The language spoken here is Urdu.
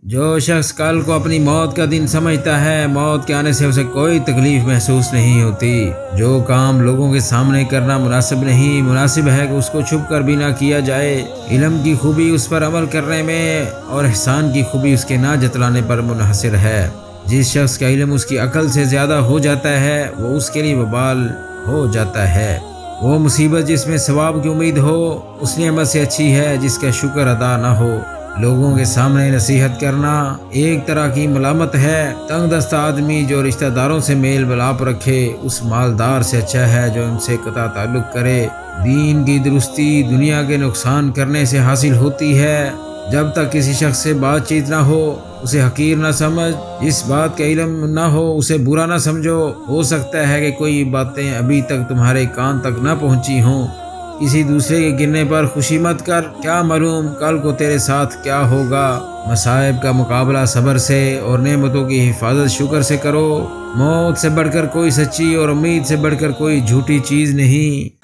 جو شخص کل کو اپنی موت کا دن سمجھتا ہے، موت کے آنے سے اسے کوئی تکلیف محسوس نہیں ہوتی۔ جو کام لوگوں کے سامنے کرنا مناسب ہے کہ اس کو چھپ کر بھی نہ کیا جائے۔ علم کی خوبی اس پر عمل کرنے میں اور احسان کی خوبی اس کے نہ جتلانے پر منحصر ہے۔ جس شخص کا علم اس کی عقل سے زیادہ ہو جاتا ہے وہ اس کے لیے وبال ہو جاتا ہے۔ وہ مصیبت جس میں ثواب کی امید ہو اس نعمت سے اچھی ہے جس کا شکر ادا نہ ہو۔ لوگوں کے سامنے نصیحت کرنا ایک طرح کی ملامت ہے۔ تنگ دست آدمی جو رشتہ داروں سے میل ملاپ رکھے اس مالدار سے اچھا ہے جو ان سے قطع تعلق کرے۔ دین کی درستی دنیا کے نقصان کرنے سے حاصل ہوتی ہے۔ جب تک کسی شخص سے بات چیت نہ ہو اسے حقیر نہ سمجھ، جس بات کا علم نہ ہو اسے برا نہ سمجھو۔ ہو سکتا ہے کہ کوئی باتیں ابھی تک تمہارے کان تک نہ پہنچی ہوں۔ کسی دوسرے کے گرنے پر خوشی مت کر، کیا معلوم کل کو تیرے ساتھ کیا ہوگا۔ مصائب کا مقابلہ صبر سے اور نعمتوں کی حفاظت شکر سے کرو۔ موت سے بڑھ کر کوئی سچی اور امید سے بڑھ کر کوئی جھوٹی چیز نہیں۔